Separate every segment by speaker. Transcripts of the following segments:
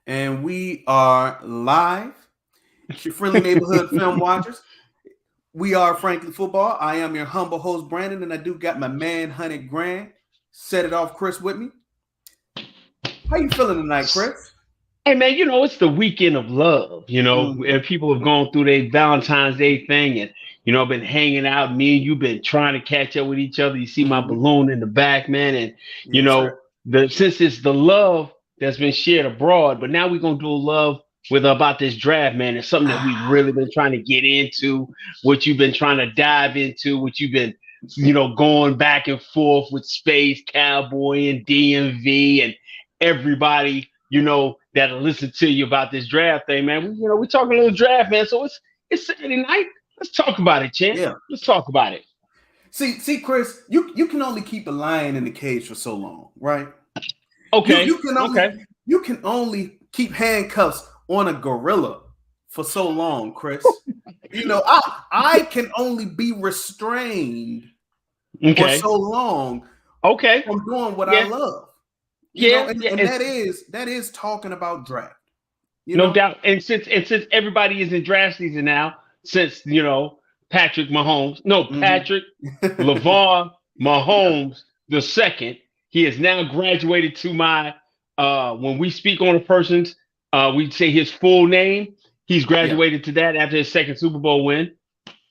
Speaker 1: And we are live. It's your friendly neighborhood film watchers. We are Frankly Football. I am your humble host, Brandon, and I do got my man, Honey Grant. Set it off, Chris, with me. How you feeling tonight, Chris?
Speaker 2: Hey man, it's the weekend of love,
Speaker 1: Mm-hmm.
Speaker 2: and people have gone through their Valentine's Day thing and been hanging out. Me and you been trying to catch up with each other. You see my
Speaker 1: Mm-hmm.
Speaker 2: balloon in the back, man, and you
Speaker 1: Yes, sir.
Speaker 2: know, the since it's the love that's been shared abroad, but now we're gonna do a love with about this draft, man. It's something that we've really been trying to get into, what you've been trying to dive into, what you've been, going back and forth with Space Cowboy and DMV and everybody that'll listen to you about this draft thing, man. We're talking a little draft, man. So it's Saturday night. Let's talk about it, champ.
Speaker 1: Yeah.
Speaker 2: Let's talk about it.
Speaker 1: See, Chris, you can only keep a lion in the cage for so long, right? You
Speaker 2: Okay.
Speaker 1: you can only
Speaker 2: Okay.
Speaker 1: you can only keep handcuffs on a gorilla for so long, Chris. I can only be restrained for
Speaker 2: Okay.
Speaker 1: so long
Speaker 2: Okay.
Speaker 1: from doing what I
Speaker 2: Yeah.
Speaker 1: love.
Speaker 2: Yeah.
Speaker 1: And,
Speaker 2: Yeah.
Speaker 1: and that is talking about draft. You
Speaker 2: No
Speaker 1: know?
Speaker 2: doubt. And since everybody is in draft season now, since Patrick Mahomes, no
Speaker 1: Mm-hmm.
Speaker 2: Patrick LeVar Mahomes the second, he has now graduated to my when we speak on a person's we say his full name. He's
Speaker 1: Yeah,
Speaker 2: graduated to that after his second Super Bowl win.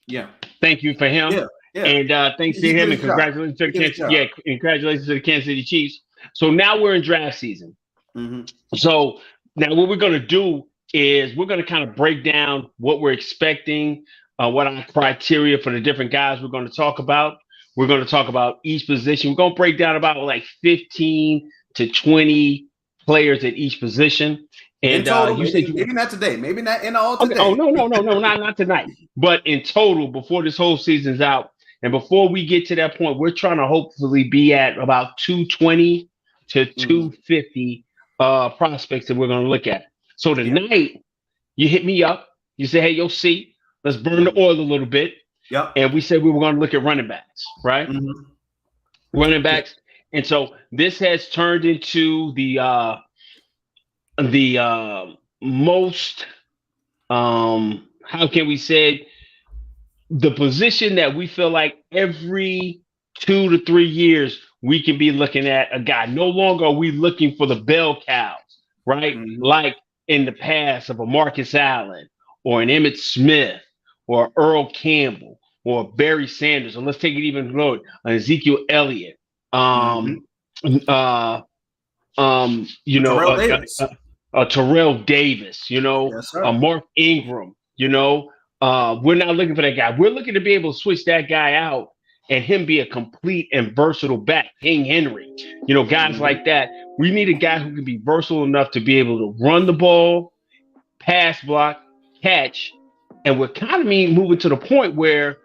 Speaker 1: yeah,
Speaker 2: Thank you for him.
Speaker 1: yeah, yeah.
Speaker 2: And thanks to
Speaker 1: He did
Speaker 2: him, and
Speaker 1: his job.
Speaker 2: congratulations to
Speaker 1: He
Speaker 2: the
Speaker 1: did his
Speaker 2: Kansas.
Speaker 1: job.
Speaker 2: Yeah, and congratulations to the Kansas City Chiefs. So now we're in draft season.
Speaker 1: Mm-hmm.
Speaker 2: So now what we're going to do is we're going to kind of break down what we're expecting, what our criteria for the different guys we're going to talk about. We're going to talk about each position. We're going to break down about like 15 to 20 players at each position.
Speaker 1: In
Speaker 2: And
Speaker 1: total,
Speaker 2: you said
Speaker 1: maybe not today, maybe not in all
Speaker 2: okay. Oh
Speaker 1: today.
Speaker 2: no, no, no, no, not tonight. But in total, before this whole season's out, and before we get to that point, we're trying to hopefully be at about 220 to
Speaker 1: Mm-hmm.
Speaker 2: 250 prospects that we're going to look at. So
Speaker 1: Yeah.
Speaker 2: tonight, you hit me up. You say, "Hey, yo, see, let's burn the
Speaker 1: Mm-hmm.
Speaker 2: oil a little bit."
Speaker 1: Yep.
Speaker 2: And we said we were going to look at running backs, right?
Speaker 1: Mm-hmm.
Speaker 2: Running
Speaker 1: Yeah.
Speaker 2: backs. And so this has turned into the most how can we say, the position that we feel like every 2 to 3 years we can be looking at a guy. No longer are we looking for the bell cows, right?
Speaker 1: Mm-hmm.
Speaker 2: Like in the past of a Marcus Allen or an Emmett Smith or Earl Campbell or Barry Sanders, or let's take it even lower, Ezekiel Elliott,
Speaker 1: Mm-hmm.
Speaker 2: um, uh, um, you know,
Speaker 1: Terrell
Speaker 2: uh, uh,
Speaker 1: Davis.
Speaker 2: Terrell Davis,
Speaker 1: Yes, sir.
Speaker 2: Mark Ingram, we're not looking for that guy. We're looking to be able to switch that guy out and him be a complete and versatile back. King Henry, guys
Speaker 1: Mm-hmm.
Speaker 2: like that. We need a guy who can be versatile enough to be able to run the ball, pass block, catch. And we're kind of moving to the point where,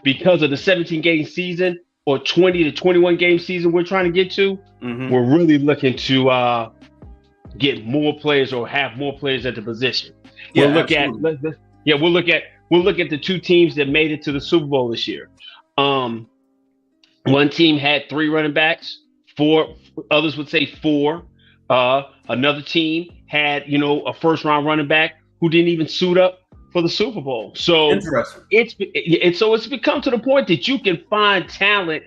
Speaker 2: because of the 17 game season or 20 to 21 game season we're trying to get to,
Speaker 1: Mm-hmm.
Speaker 2: we're really looking to get more players or have more players at the position.
Speaker 1: Yeah,
Speaker 2: We'll look at
Speaker 1: absolutely.
Speaker 2: yeah, we'll look at the two teams that made it to the Super Bowl this year. Um, One team had three running backs, four others would say four. Another team had a first round running back who didn't even suit up for the Super Bowl. So
Speaker 1: Interesting.
Speaker 2: it's become to the point that you can find talent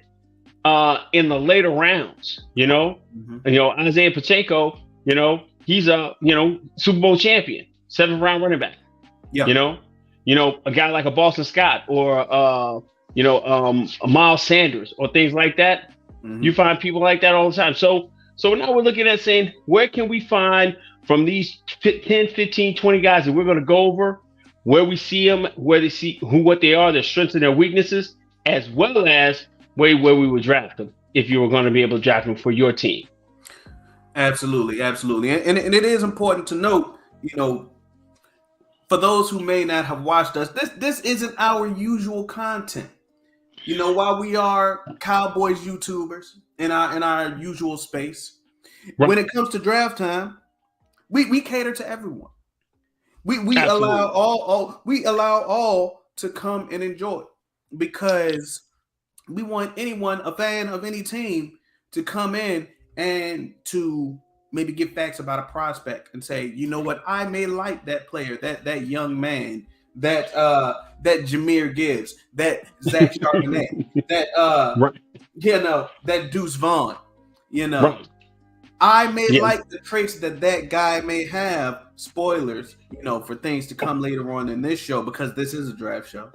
Speaker 2: in the later rounds.
Speaker 1: Mm-hmm.
Speaker 2: Isaiah Pacheco, he's a Super Bowl champion, seventh round running back.
Speaker 1: Yeah.
Speaker 2: You know, a guy like a Boston Scott or a Miles Sanders or things like that.
Speaker 1: Mm-hmm.
Speaker 2: You find people like that all the time. So now we're looking at saying, where can we find from these 10, 15, 20 guys that we're going to go over, where we see them, where they see what they are, their strengths and their weaknesses, as well as where we would draft them if you were going to be able to draft them for your team.
Speaker 1: Absolutely, absolutely. And it is important to note, for those who may not have watched us, this isn't our usual content. While we are Cowboys YouTubers in our usual space,
Speaker 2: Right.
Speaker 1: when it comes to draft time, we cater to everyone. We allow
Speaker 2: Absolutely.
Speaker 1: all to come and enjoy, because we want anyone, a fan of any team, to come in and to maybe give facts about a prospect and say, you know what, I may like that player, that young man, that Jahmyr Gibbs, that Zach Charbonnet, that
Speaker 2: Right.
Speaker 1: that Deuce Vaughn,
Speaker 2: Right.
Speaker 1: I may
Speaker 2: Yeah.
Speaker 1: like the traits that guy may have. Spoilers, for things to come later on in this show, because this is a draft show.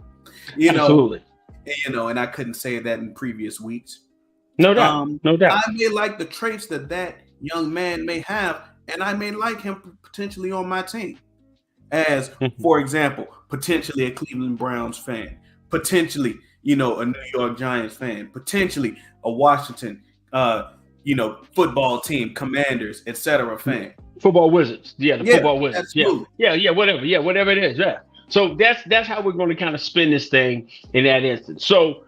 Speaker 2: Absolutely.
Speaker 1: And I couldn't say that in previous weeks.
Speaker 2: No doubt. No doubt.
Speaker 1: I may like the traits that young man may have, and I may like him potentially on my team. As, for example, potentially a Cleveland Browns fan, potentially, a New York Giants fan, potentially a Washington, football team, Commanders, etc. fan.
Speaker 2: Football Wizards. Yeah, the Football Wizards.
Speaker 1: Absolutely.
Speaker 2: Yeah, whatever. Yeah, whatever it is. Yeah. So that's how we're going to kind of spin this thing in that instance. So,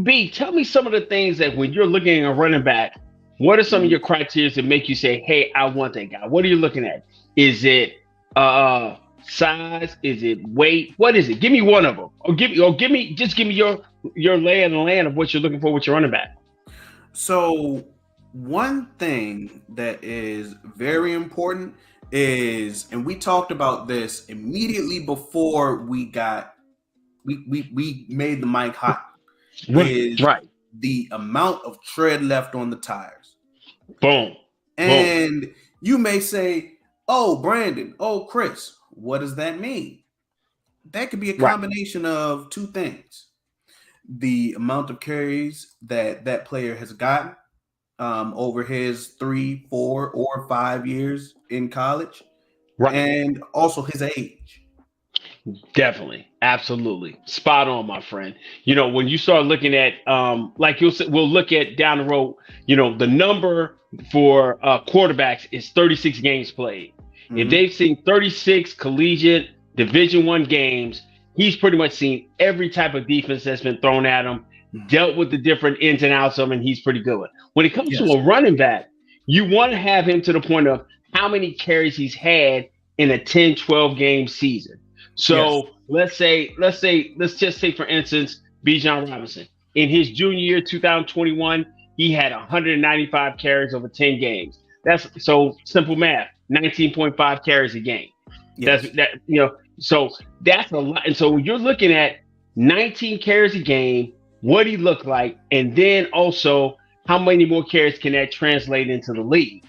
Speaker 2: B, tell me some of the things that when you're looking at a running back, what are some of your criteria that make you say, hey, I want that guy? What are you looking at? Is it size? Is it weight? What is it? Give me one of them. Give me your lay of the land of what you're looking for with your running back.
Speaker 1: So one thing that is very important is, and we talked about this immediately before we made the mic hot, is the amount of tread left on the tires.
Speaker 2: Boom.
Speaker 1: And you may say, oh, Brandon, oh, Chris, what does that mean? That could be a combination of two things. The amount of carries that player has gotten over his 3, 4, or 5 years in college, and also his age.
Speaker 2: Definitely. Absolutely. Spot on, my friend. When you start looking at, we'll look at down the road, the number for quarterbacks is 36 games played. Mm-hmm. If they've seen 36 collegiate Division I games, he's pretty much seen every type of defense that's been thrown at him, dealt with the different ins and outs of him, and he's pretty good. When it comes to a running back, you want to have him to the point of how many carries he's had in a 10, 12 game season. So let's just take, for instance, Bijan Robinson. In his junior year, 2021, he had 195 carries over 10 games. That's so simple math, 19.5 carries a game. Yes. So that's a lot. And so when you're looking at 19 carries a game, what he looked like, and then also how many more carries can that translate into the league?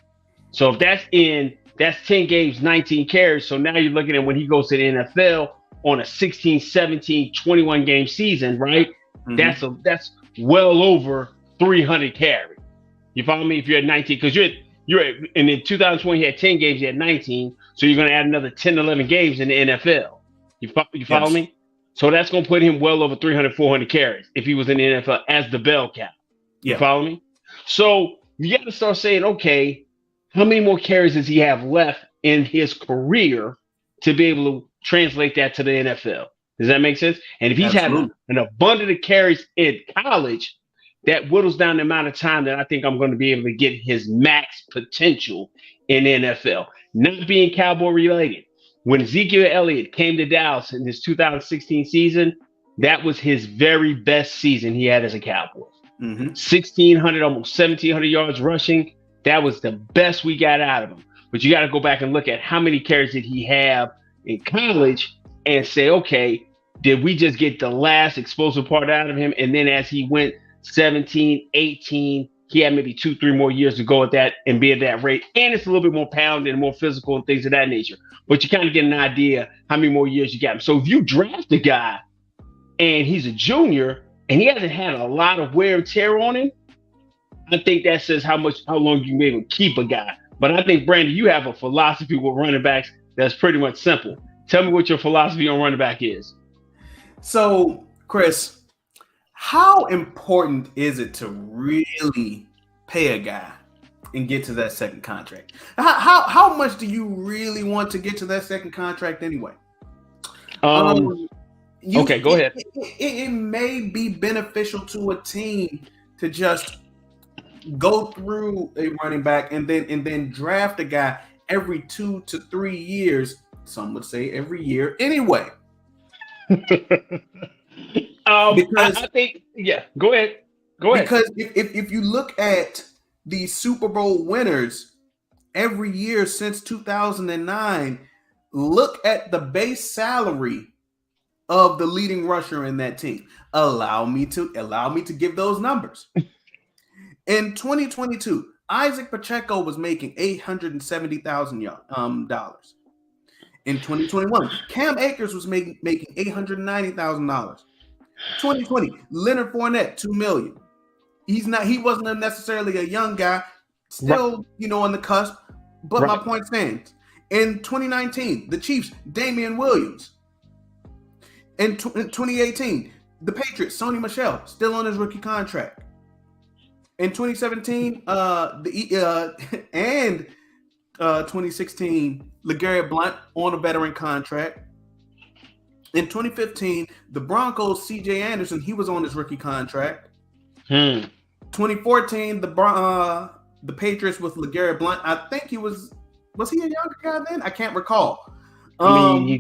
Speaker 2: So if that's 10 games, 19 carries. So now you're looking at when he goes to the NFL on a 16, 17, 21 game season, right? Mm-hmm. That's well over 300 carries. You follow me? If you're at 19, because and in 2020 he had 10 games, he had 19. So you're going to add another 10, 11 games in the NFL. You follow me? So that's going to put him well over 300, 400 carries if he was in the NFL as the bell cow. You follow me? So you got to start saying, okay, how many more carries does he have left in his career to be able to translate that to the NFL? Does that make sense? And if he's had an abundance of carries in college, that whittles down the amount of time that I think I'm going to be able to get his max potential in the NFL. Not being Cowboy related. When Ezekiel Elliott came to Dallas in his 2016 season, that was his very best season he had as a Cowboy. 1,600, almost 1,700 yards rushing. That was the best we got out of him. But you got to go back and look at how many carries did he have in college and say, okay, did we just get the last explosive part out of him? And then as he went 17, 18, he had maybe 2, 3 more years to go at that and be at that rate. And it's a little bit more pounded and more physical and things of that nature. But you kind of get an idea how many more years you got him. So if you draft a guy and he's a junior and he hasn't had a lot of wear and tear on him, I think that says how long you can be able to keep a guy. But I think, Brandon, you have a philosophy with running backs that's pretty much simple. Tell me what your philosophy on running back is.
Speaker 1: So, Chris, how important is it to really pay a guy and get to that second contract? How much do you really want to get to that second contract anyway?
Speaker 2: Okay, go ahead.
Speaker 1: It may be beneficial to a team to just go through a running back and then draft a guy every 2 to 3 years. Some would say every year anyway.
Speaker 2: Because I think, go ahead.
Speaker 1: Because if you look at the Super Bowl winners every year since 2009. Look at the base salary of the leading rusher in that team. Allow me to give those numbers. In 2022, Isaac Pacheco was making $870,000. In 2021, Cam Akers was making $890,000. 2020, Leonard Fournette, $2 million. He wasn't necessarily a young guy, still, on the cusp, but my point stands. In 2019, the Chiefs, Damian Williams. In 2018, the Patriots, Sony Michel, still on his rookie contract. In 2017, and 2016, LeGarrette Blount on a veteran contract. In 2015, the Broncos, C.J. Anderson, he was on his rookie contract. 2014, the Patriots with LeGarrette Blount. I think he was he a younger guy then? I can't recall.
Speaker 2: He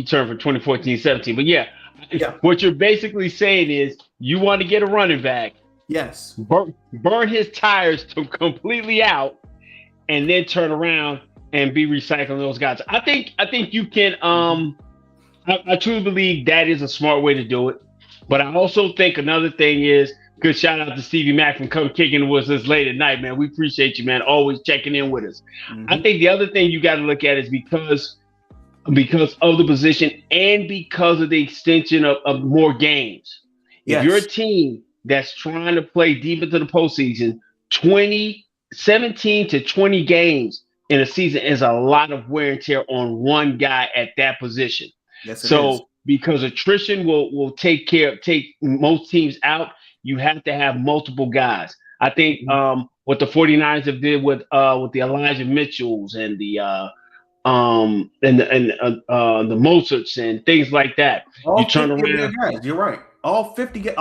Speaker 2: turned from 2014-17. But yeah, what you're basically saying is you want to get a running back.
Speaker 1: Yes.
Speaker 2: Burn his tires to completely out, and then turn around and be recycling those guys. I think you can. I truly believe that is a smart way to do it. But I also think another thing is, good shout out to Stevie Mack from come kicking with us late at night, man. We appreciate you, man. Always checking in with us. Mm-hmm. I think the other thing you got to look at is because of the position and because of the extension of more games. Yes. If you're a team that's trying to play deep into the postseason, 17 to 20 games in a season is a lot of wear and tear on one guy at that position.
Speaker 1: Yes, it is.
Speaker 2: Because attrition will take most teams out, you have to have multiple guys. I think what the 49ers have did with the Elijah Mitchells and the Mozarts and things like that. You turn around.
Speaker 1: Guys, you're right. All 50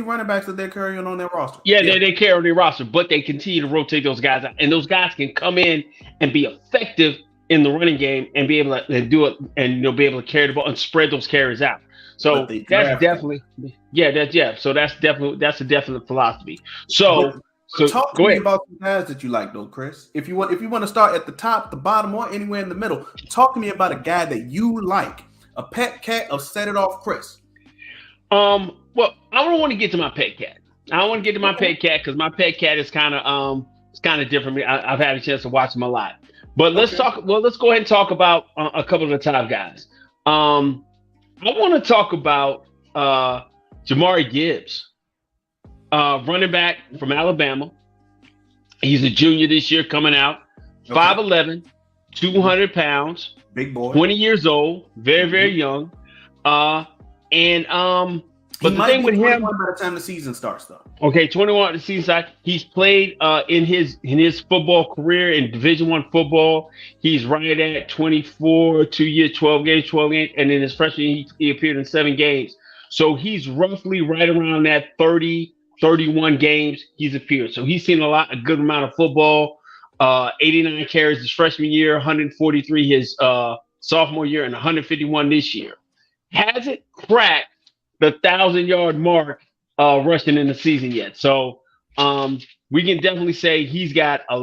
Speaker 1: running backs that they're carrying on their roster.
Speaker 2: Yeah, they carry on their roster, but they continue to rotate those guys out, and those guys can come in and be effective in the running game and be able to do it, and be able to carry the ball and spread those carries out. So that's definitely, So that's a definite philosophy. So
Speaker 1: talk to me about some guys that you like, though, Chris. If you want to start at the top, the bottom, or anywhere in the middle, talk to me about a guy that you like, a pet cat of Set It Off, Chris.
Speaker 2: Well, I don't want to get to my pet cat. I don't want to get to my pet cat because my pet cat is kind of different. I've had a chance to watch him a lot. But let's talk. Well, let's go ahead and talk about a couple of the top guys. I want to talk about Jamari Gibbs, running back from Alabama. He's a junior this year coming out. 5'11", 200 pounds.
Speaker 1: Big boy.
Speaker 2: 20 years old. Very, very young. But the thing with him,
Speaker 1: by the time the season starts, though.
Speaker 2: Okay, 21 at the season side. He's played in his football career in Division I football. He's right at 24, 2 years, 12 games, and in his freshman year, he appeared in 7 games. So he's roughly right around that 30, 31 games he's appeared. So he's seen a good amount of football. 89 carries his freshman year, 143 his sophomore year, and 151 this year. Hasn't cracked the 1,000-yard mark rushing in the season yet. So we can definitely say he's got a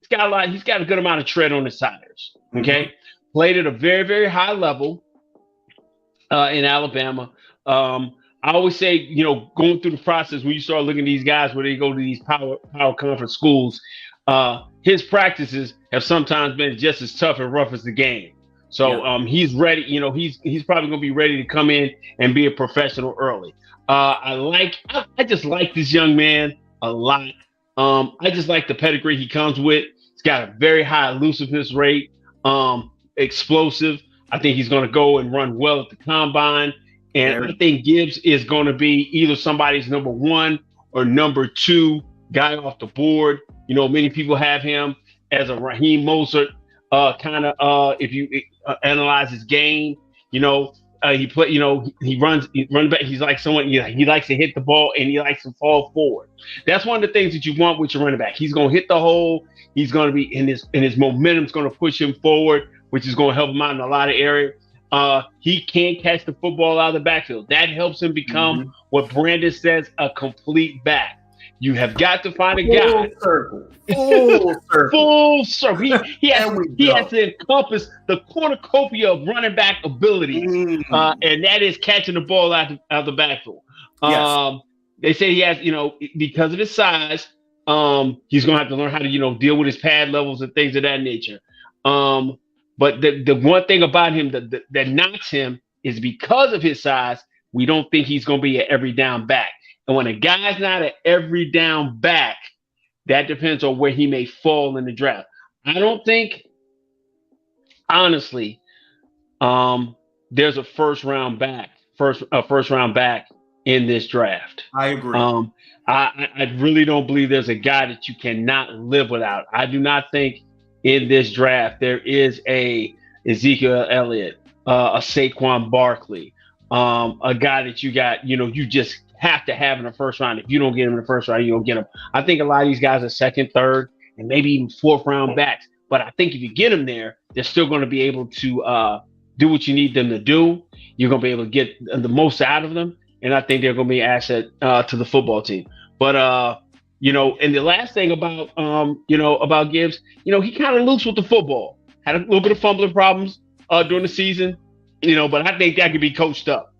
Speaker 2: good amount of tread on his tires. Okay. Mm-hmm. Played at a very, very high level in Alabama. I always say, going through the process, when you start looking at these guys where they go to these power conference schools, his practices have sometimes been just as tough and rough as the game. So he's ready. He's probably going to be ready to come in and be a professional early. I just like this young man a lot. I just like the pedigree he comes with. He's got a very high elusiveness rate, explosive. I think he's going to go and run well at the combine. And I think Gibbs is going to be either somebody's number 1 or number 2 guy off the board. Many people have him as a Raheem Mostert if you analyze his game. He runs back. He's like someone, he likes to hit the ball and he likes to fall forward. That's one of the things that you want with your running back. He's going to hit the hole. He's going to be in his momentum's going to push him forward, which is going to help him out in a lot of areas. He can't catch the football out of the backfield. That helps him become what Brandon says, a complete back. You have got to find a
Speaker 1: Full
Speaker 2: guy.
Speaker 1: circle. Full circle.
Speaker 2: Full circle. He has
Speaker 1: go.
Speaker 2: to encompass the cornucopia of running back abilities, and that is catching the ball out the backfield.
Speaker 1: Yes.
Speaker 2: They say he has, because of his size, he's going to have to learn how to, deal with his pad levels and things of that nature. But the one thing about him that knocks him is because of his size, we don't think he's going to be an every down back. And when a guy's not an every down back, that depends on where he may fall in the draft. I don't think, honestly, there's a first round back in this draft.
Speaker 1: I agree.
Speaker 2: I really don't believe there's a guy that you cannot live without. I do not think in this draft there is a Ezekiel Elliott, a Saquon Barkley, a guy that you got, you just have to have in the first round. If you don't get him in the first round, you don't get him. I think a lot of these guys are second, third, and maybe even fourth round backs. But I think if you get them there, they're still going to be able to do what you need them to do. You're going to be able to get the most out of them. And I think they're going to be an asset to the football team. But, and the last thing about, about Gibbs, he kind of loose with the football. Had a little bit of fumbling problems during the season, but I think that could be coached up.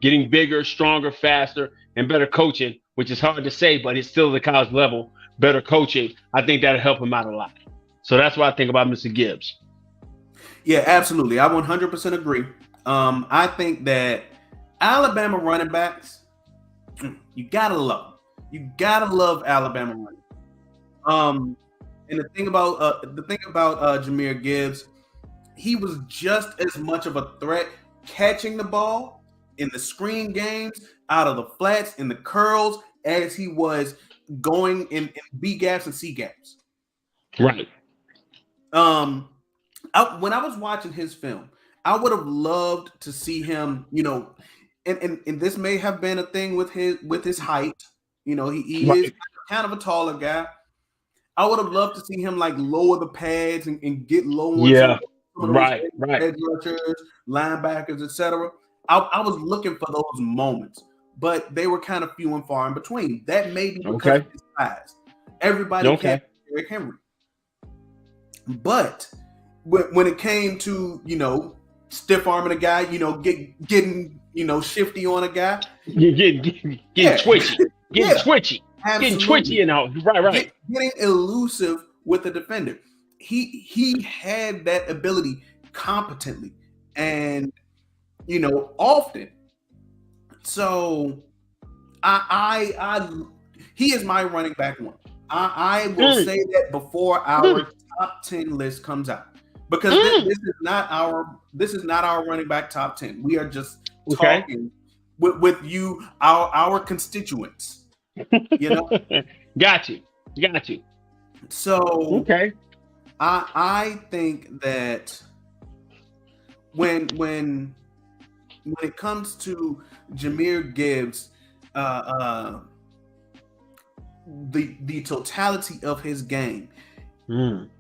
Speaker 2: Getting bigger, stronger, faster, and better coaching, which is hard to say, but it's still the college level, better coaching. I think that'll help him out a lot. So that's what I think about Mr. Gibbs.
Speaker 1: Yeah, absolutely. I 100% agree. I think that Alabama running backs, you gotta love them. You gotta love Alabama running. And the thing about Jahmyr Gibbs, he was just as much of a threat catching the ball in the screen games, out of the flats, in the curls, as he was going in B gaps and C gaps.
Speaker 2: Right.
Speaker 1: When I was watching his film, I would have loved to see him, and this may have been a thing with his height. He right. is kind of a taller guy. I would have loved to see him like lower the pads and get low.
Speaker 2: Yeah. Right.
Speaker 1: Edge rushers, linebackers, etc. I was looking for those moments, but they were kind of few and far in between. That may be because of his size. Everybody can't be Derrick Henry. But when it came to, stiff arming a guy, getting shifty on a guy.
Speaker 2: Getting twitchy. Twitchy.
Speaker 1: Absolutely.
Speaker 2: Getting twitchy and all. Right.
Speaker 1: Getting elusive with the defender. He had that ability competently and often. So he is my running back one. I will say that before our top 10 list comes out, because this is not our running back top 10. We are just talking with you, our constituents.
Speaker 2: Got you.
Speaker 1: So I think that when it comes to Jahmyr Gibbs, the totality of his game,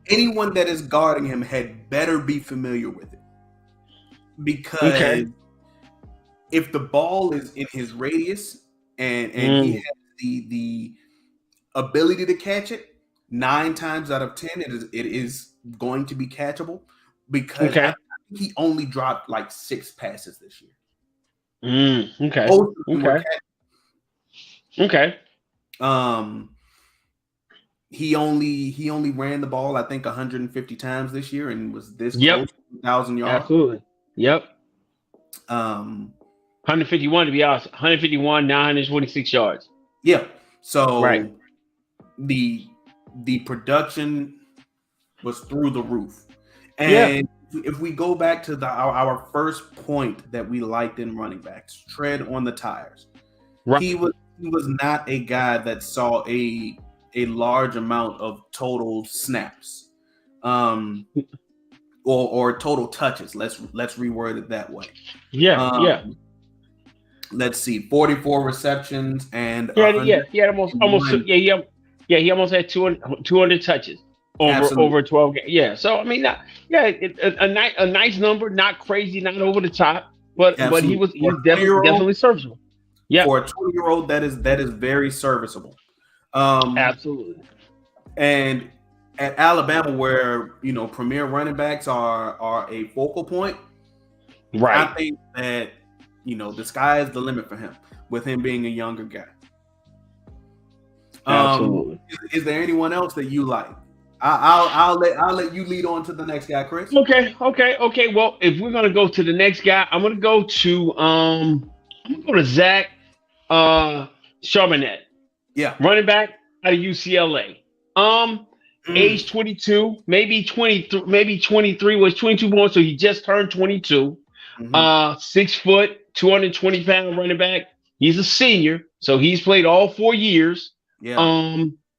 Speaker 1: anyone that is guarding him had better be familiar with it, because if the ball is in his radius and he has the ability to catch it, 9 times out of 10 it is going to be catchable, because I think he only dropped like 6 passes this year. He only ran the ball, I think, 150 times this year, and was this close to 1,000 yards.
Speaker 2: Absolutely. 151 to be honest. 151, 926 yards.
Speaker 1: Yeah. So the production was through the roof. And if we go back to our first point that we liked in running backs, tread on the tires. Right. He was not a guy that saw a large amount of total snaps, or total touches. Let's reword it that way. Let's see, 44 receptions and he almost had 200 touches over 12 games. Yeah, so I mean, a nice number, not crazy, not over the top, but he was definitely serviceable.
Speaker 2: Yeah,
Speaker 1: For a 20-year-old, that is very serviceable.
Speaker 2: absolutely.
Speaker 1: And at Alabama, where premier running backs are a focal point,
Speaker 2: Right.
Speaker 1: I think that the sky is the limit for him, with him being a younger guy.
Speaker 2: Absolutely.
Speaker 1: Is there anyone else that you like? I'll let you lead on to the next guy, Chris.
Speaker 2: Okay. Well, if we're gonna go to the next guy, I'm gonna go to Zach Charbonnet,
Speaker 1: Yeah.
Speaker 2: running back out of UCLA. Age 22, maybe 23, maybe 23, was 22 born, so he just turned 22. 6 foot, 220-pound running back. He's a senior, so he's played all 4 years.
Speaker 1: Yeah.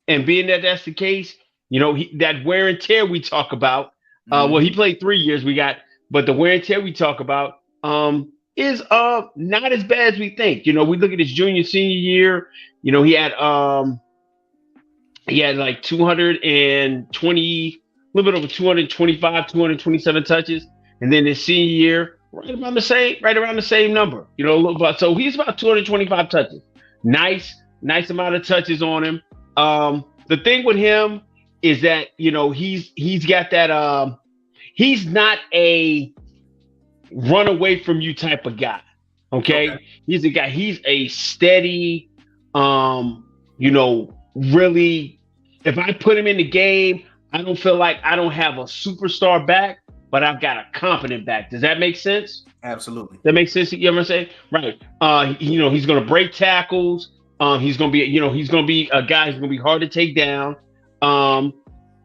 Speaker 2: And being that that's the case, that wear and tear we talk about. Well, he played 3 years. But the wear and tear we talk about is not as bad as we think. We look at his senior year. He had like 220, a little bit over 225, 227 touches, and then his senior year, right around the same number. So he's about 225 touches. Nice amount of touches on him. The thing with him is that he's got that. He's not a run away from you type of guy. Okay? He's a guy. He's a steady. Really, if I put him in the game, I don't feel like I don't have a superstar back, but I've got a competent back. Does that make sense?
Speaker 1: Absolutely.
Speaker 2: That makes sense. You ever say? Right. He's going to break tackles. He's going to be, he's going to be a guy who's going to be hard to take down. And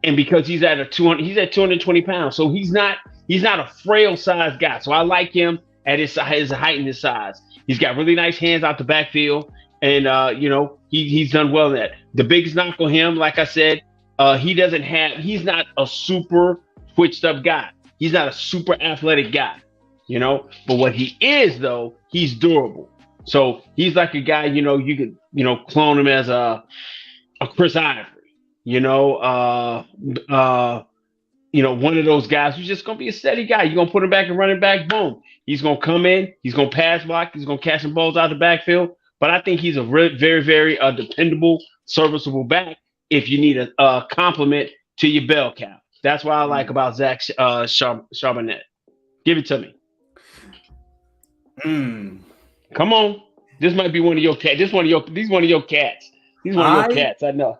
Speaker 2: because he's at 220 pounds, so he's not a frail size guy. So I like him at his height and his size. He's got really nice hands out the backfield. And, he's done well in that. The biggest knock on him, like I said, he's not a super twitched up guy. He's not a super athletic guy, but what he is though, he's durable. So he's like a guy, you could, clone him as a Chris Ivory, one of those guys who's just going to be a steady guy. You're going to put him back and running back, boom. He's going to come in, he's going to pass block, he's going to catch some balls out the backfield. But I think he's a very, very dependable, serviceable back if you need a complement to your bell cow. That's what I like about Zach Charbonnet. Give it to me. Come on. This might be one of your cats. These one of your cats. These one of your cats. I know.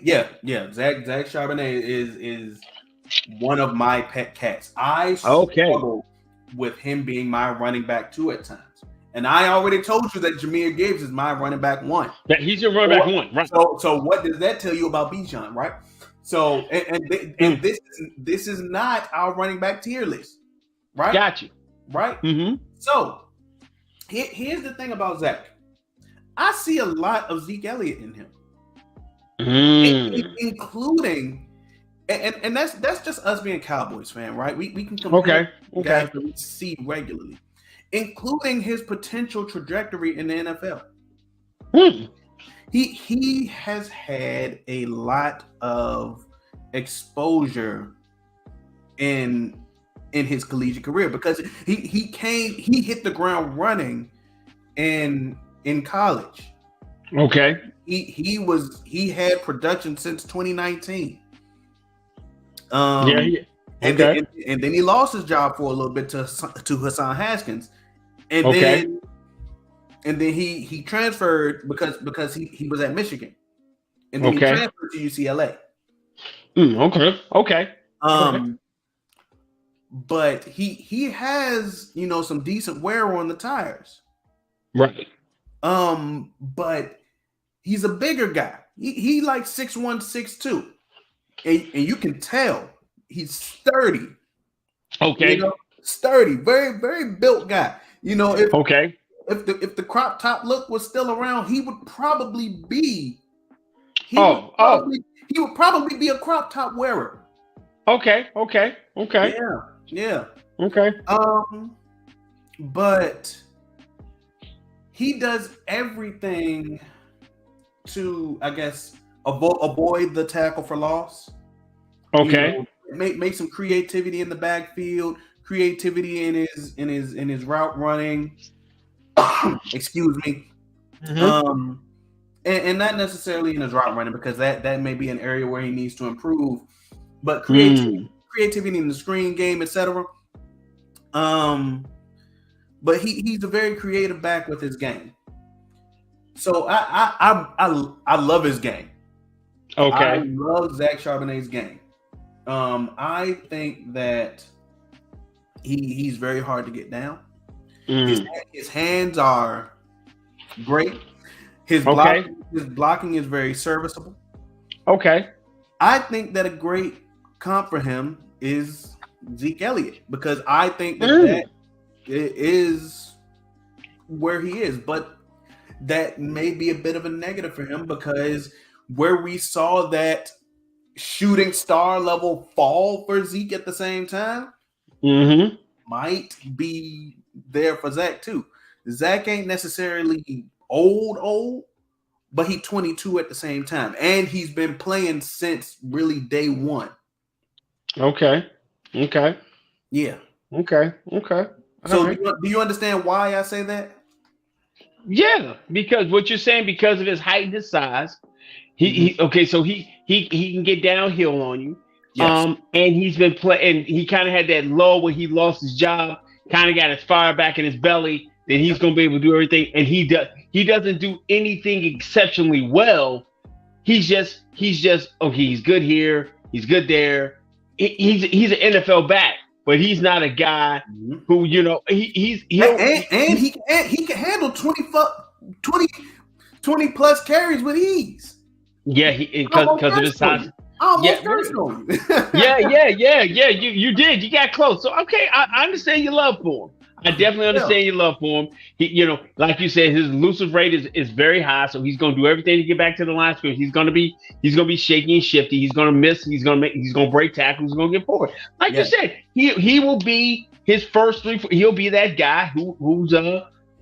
Speaker 1: Yeah. Zach Charbonnet is one of my pet cats. I struggle with him being my running back 2 at times. And I already told you that Jahmyr Gibbs is my running back 1.
Speaker 2: That he's your running back 1, right?
Speaker 1: So what does that tell you about Bijan, right? So and this is not our running back tier list, right?
Speaker 2: Got you.
Speaker 1: Right?
Speaker 2: Mm-hmm.
Speaker 1: So here's the thing about Zach. I see a lot of Zeke Elliott in him, including, and that's just us being Cowboys fan, right? We can compare guys that we see regularly, including his potential trajectory in the NFL. He has had a lot of exposure in his collegiate career because he hit the ground running in college.
Speaker 2: Okay.
Speaker 1: He had production since 2019.
Speaker 2: And
Speaker 1: then he lost his job for a little bit to Hassan Haskins. And then he transferred because he was at Michigan. And then he transferred to UCLA.
Speaker 2: Okay.
Speaker 1: But he has, some decent wear on the tires.
Speaker 2: Right.
Speaker 1: But he's a bigger guy. He like 6'1", 6'2". And you can tell he's sturdy.
Speaker 2: Okay.
Speaker 1: Sturdy, very, very built guy. If the crop top look was still around, he would probably be. He would probably be a crop top wearer.
Speaker 2: Okay.
Speaker 1: Yeah.
Speaker 2: Okay.
Speaker 1: But he does everything to, I guess, avoid the tackle for loss.
Speaker 2: Okay.
Speaker 1: Make some creativity in the backfield, creativity in his route running. Excuse me. And not necessarily in his route running, because that may be an area where he needs to improve. But creativity in the screen game, etc. But he's a very creative back with his game. So I love his game.
Speaker 2: Okay.
Speaker 1: I love Zach Charbonnet's game. I think that he's very hard to get down. His hands are great. His blocking is very serviceable.
Speaker 2: Okay.
Speaker 1: I think that a great comp for him is Zeke Elliott, because I think that is where he is. But that may be a bit of a negative for him, because where we saw that shooting star level fall for Zeke at the same time might be there for Zach too. Zach ain't necessarily old, but he's 22 at the same time, and he's been playing since really day one.
Speaker 2: Okay.
Speaker 1: Yeah.
Speaker 2: Okay.
Speaker 1: So do you understand why I say that?
Speaker 2: Yeah, because what you're saying, because of his height and his size, he can get downhill on you.
Speaker 1: Yes.
Speaker 2: And he's been playing. He kind of had that lull where he lost his job, kind of got his fire back in his belly. Then he's going to be able to do everything, and he doesn't do anything exceptionally well. He's just okay. He's good here. He's good there. He's an NFL back, but he's not a guy who he
Speaker 1: can handle 20 plus carries with ease.
Speaker 2: Yeah, because of his size.
Speaker 1: Yeah.
Speaker 2: You did. You got close. So okay, I understand your love for him. I definitely understand your love for him. He, like you said, his elusive rate is very high. So he's going to do everything to get back to the line of scrimmage. He's going to be shaky and shifty. He's going to miss. He's going to break tackles. He's going to get forward. Like you said, he will be his first three. He'll be that guy who's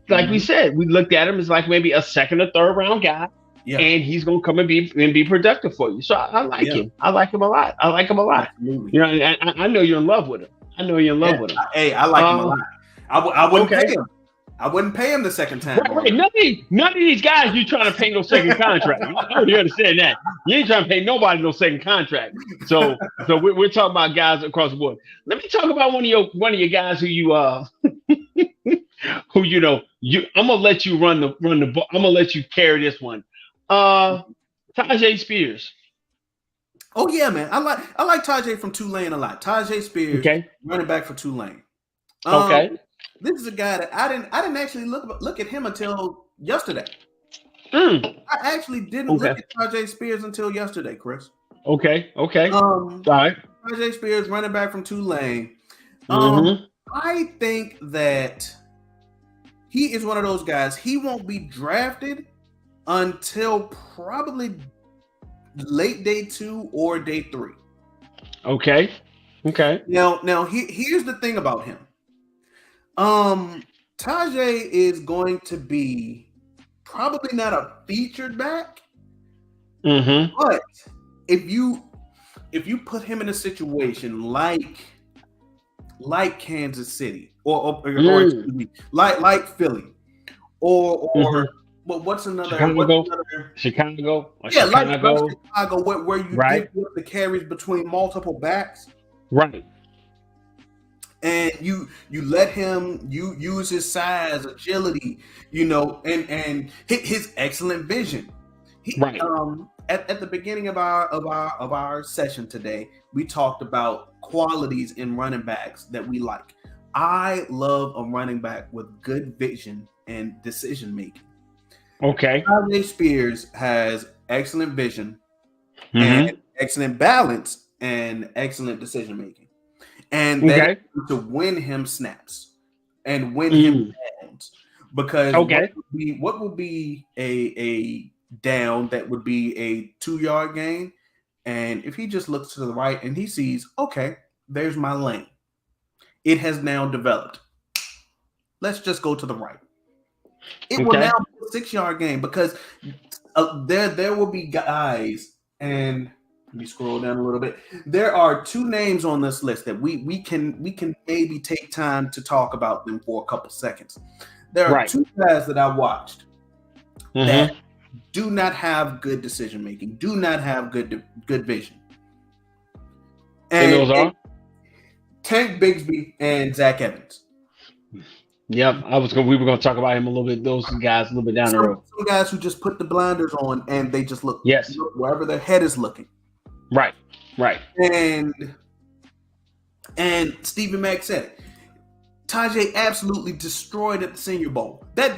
Speaker 2: like we said, we looked at him as like maybe a second or third round guy. Yeah. And he's going to come and be productive for you. So I like him. I like him a lot. Absolutely. I know you're in love with him.
Speaker 1: Hey, I like him a lot. I wouldn't pay him. I wouldn't pay him the second time.
Speaker 2: Right. None of these guys you trying to pay no second contract. You understand that? You ain't trying to pay nobody no second contract. So we're talking about guys across the board. Let me talk about one of your guys who you I'm gonna let you run the ball. I'm gonna let you carry this one. Tyjae Spears.
Speaker 1: Oh yeah, man. I like Tyjae from Tulane a lot. Tyjae Spears, running back for Tulane. This is a guy that I didn't actually look at him until yesterday. I actually didn't look at Tyjae Spears until yesterday, Chris.
Speaker 2: Okay. All right.
Speaker 1: Tyjae Spears, running back from Tulane. I think that he is one of those guys. He won't be drafted until probably late day 2 or day 3.
Speaker 2: Okay.
Speaker 1: Now here's the thing about him. Tyjae is going to be probably not a featured back, but if you put him in a situation like Kansas City or excuse me, like Philly or what's another
Speaker 2: Chicago?
Speaker 1: Yeah, like Chicago, where you give up the carries between multiple backs,
Speaker 2: right?
Speaker 1: And you let him use his size, agility, and his excellent vision. At the beginning of our session today, we talked about qualities in running backs that we like. I love a running back with good vision and decision making. Okay. Tyjae Spears has excellent vision and excellent balance and excellent decision making. And that to win him snaps and win him downs, because what would be a down that would be a 2-yard gain, and if he just looks to the right and he sees, okay, there's my lane, it has now developed. Let's just go to the right. It will now be a 6-yard gain, because there will be guys, and let me scroll down a little bit. There are 2 names on this list that we can maybe take time to talk about them for a couple seconds. There are
Speaker 2: Right.
Speaker 1: two guys that I watched
Speaker 2: Mhm.
Speaker 1: that do not have good decision making, do not have good vision.
Speaker 2: And those are?
Speaker 1: Tank Bigsby and Zach Evans.
Speaker 2: Yep. We were gonna talk about him a little bit, those guys a little bit down the road.
Speaker 1: Some guys who just put the blinders on and they just look
Speaker 2: Yes.
Speaker 1: wherever their head is looking.
Speaker 2: Right.
Speaker 1: And Stephen Mack said it. Tajay absolutely destroyed at the Senior Bowl. That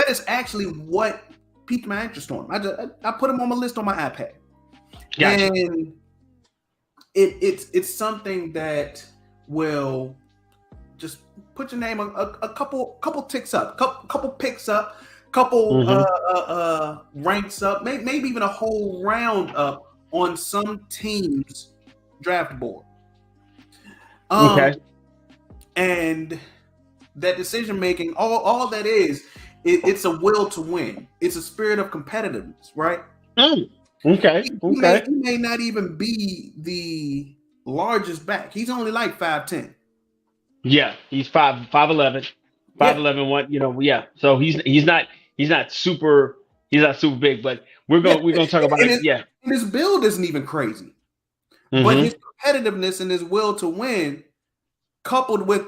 Speaker 1: is actually what piqued my interest on him. I put him on my list on my iPad.
Speaker 2: Gotcha.
Speaker 1: And it's something that will just put your name a couple ticks up, couple picks up, couple ranks up, maybe even a whole round up on some team's draft board.
Speaker 2: Okay.
Speaker 1: And that decision making, all that is, it's a will to win. It's a spirit of competitiveness, right?
Speaker 2: Okay.
Speaker 1: He may not even be the largest back. He's only like 5'10".
Speaker 2: Yeah, he's 5'11", 5'11", one. Yeah. So he's not super big, but we're gonna talk about it. Yeah.
Speaker 1: And his build isn't even crazy, but his competitiveness and his will to win, coupled with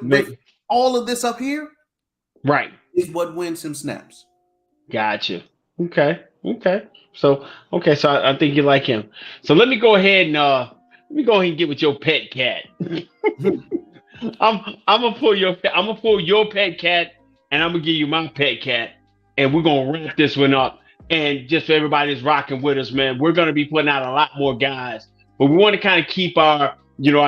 Speaker 1: all of this up here,
Speaker 2: right,
Speaker 1: is what wins him snaps.
Speaker 2: Gotcha. Okay. So I think you like him. So let me go ahead and get with your pet cat. I'm gonna pull your pet cat, and I'm gonna give you my pet cat, and we're gonna wrap this one up. And just for everybody that's rocking with us, man, we're gonna be putting out a lot more guys, but we want to kind of keep our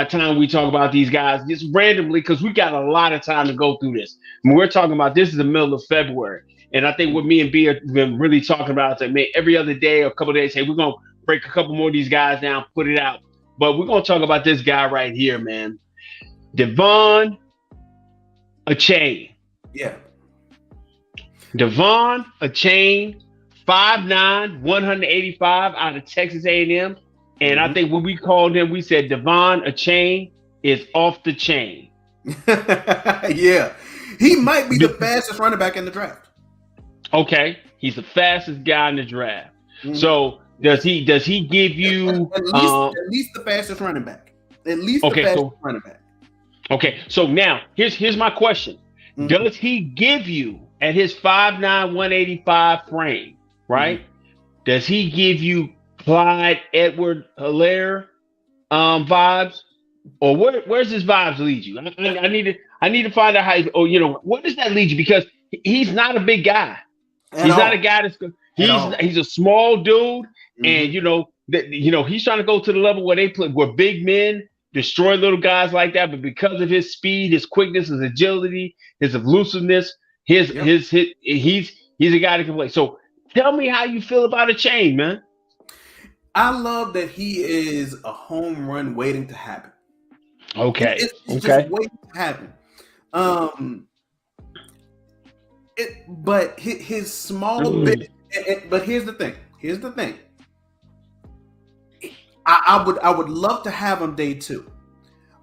Speaker 2: time we talk about these guys just randomly because we got a lot of time to go through this. And we're talking about this is the middle of February, and I think what me and B have been really talking about is that every other day or a couple of days, hey, we're gonna break a couple more of these guys down, put it out. But we're gonna talk about this guy right here, man. De'Von Achane.
Speaker 1: Yeah.
Speaker 2: De'Von Achane, 5'9", 185 out of Texas A&M. And I think when we called him, we said De'Von Achane is off the chain.
Speaker 1: Yeah. He might be the fastest running back in the draft.
Speaker 2: Okay. He's the fastest guy in the draft. So does he give you
Speaker 1: at least the fastest running back? At least the fastest running back.
Speaker 2: Okay, so now here's my question. Does he give you, at his 5'9", 185 frame, right? Does he give you Clyde Edwards-Helaire vibes? Or where's his vibes lead you? I need to find out how where does that lead you? Because he's not a big guy. He's not a guy that's good. He's a small dude, and he's trying to go to the level where big men destroy little guys like that, but because of his speed, his quickness, his agility, his elusiveness, he's a guy that can play. So tell me how you feel about Achane, man.
Speaker 1: I love that he is a home run waiting to happen.
Speaker 2: Okay.
Speaker 1: It's just waiting to happen. But his small bit. But here's the thing. I would love to have him day 2,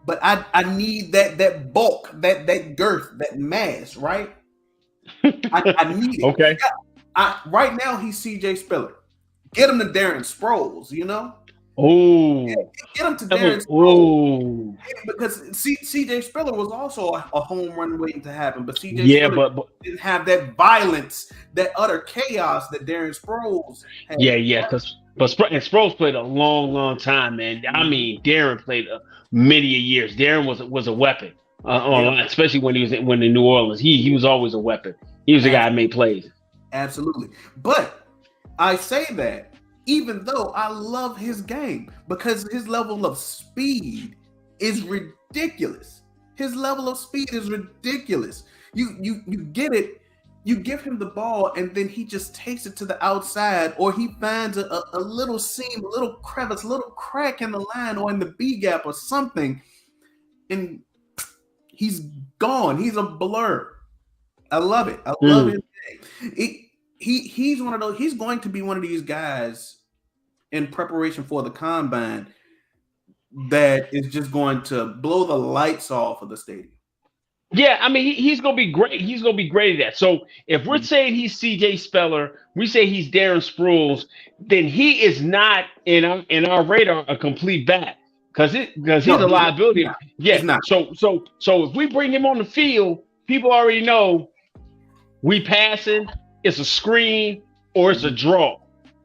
Speaker 1: but I need that bulk, that girth, that mass, right? I need it.
Speaker 2: Okay.
Speaker 1: Right now he's CJ Spiller. Get him to Darren Sproles,
Speaker 2: Oh.
Speaker 1: Get him to Darren Sproles. Because CJ Spiller was also a home run waiting to happen, but CJ Spiller didn't have that violence, that utter chaos that Darren Sproles had.
Speaker 2: Yeah, But Sproles played a long time, man. I mean, Darren played many years. Darren was a weapon online, especially when he was in New Orleans. He was always a weapon. He was a guy that made plays.
Speaker 1: Absolutely. But I say that even though I love his game, because his level of speed is ridiculous. You get it. You give him the ball, and then he just takes it to the outside, or he finds a little seam, a little crevice, a little crack in the line or in the B gap or something, and he's gone. He's a blur. I love it. I love his game. He's one of those. He's going to be one of these guys in preparation for the combine that is just going to blow the lights off of the stadium.
Speaker 2: Yeah, I mean he's gonna be great. He's gonna be great at that. So if we're
Speaker 1: Mhm.
Speaker 2: saying he's C.J. Speller, we say he's Darren Sproles, then he is not in our radar a complete bat because he's
Speaker 1: No,
Speaker 2: a
Speaker 1: he's
Speaker 2: liability.
Speaker 1: not.
Speaker 2: Yeah.
Speaker 1: He's not.
Speaker 2: So if we bring him on the field, people already know we passing, it's a screen or it's a
Speaker 1: Mhm.
Speaker 2: draw,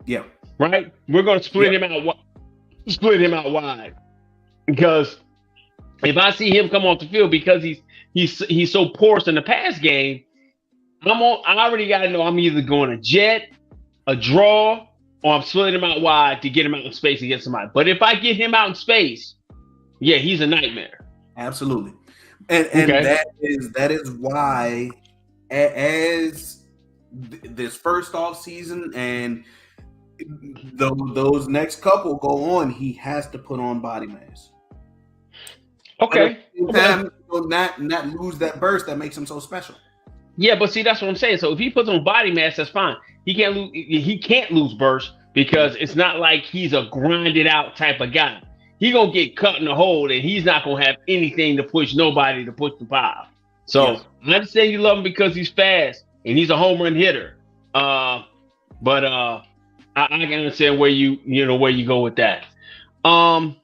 Speaker 1: Yeah.
Speaker 2: right? We're gonna
Speaker 1: Yeah.
Speaker 2: split him out wide because if I see him come off the field because he's so porous in the pass game, I already got to know I'm either going a jet, a draw, or I'm splitting him out wide to get him out in space and get somebody. But if I get him out in space, yeah, he's a nightmare.
Speaker 1: Absolutely. And
Speaker 2: Okay.
Speaker 1: that is why as this first off season and those next couple go on, he has to put on body mass. But at
Speaker 2: Okay.
Speaker 1: the same
Speaker 2: Okay.
Speaker 1: time, not lose that burst that makes him so special.
Speaker 2: Yeah, but see, that's what I'm saying. So if he puts on body mass, that's fine. He can't lose. He can't lose burst because it's not like he's a grinded out type of guy. He gonna get cut in the hole, and he's not gonna have anything to push nobody to push the pile. So
Speaker 1: Yes.
Speaker 2: I understand you love him because he's fast and he's a home run hitter. But I can understand where you go with that. I'm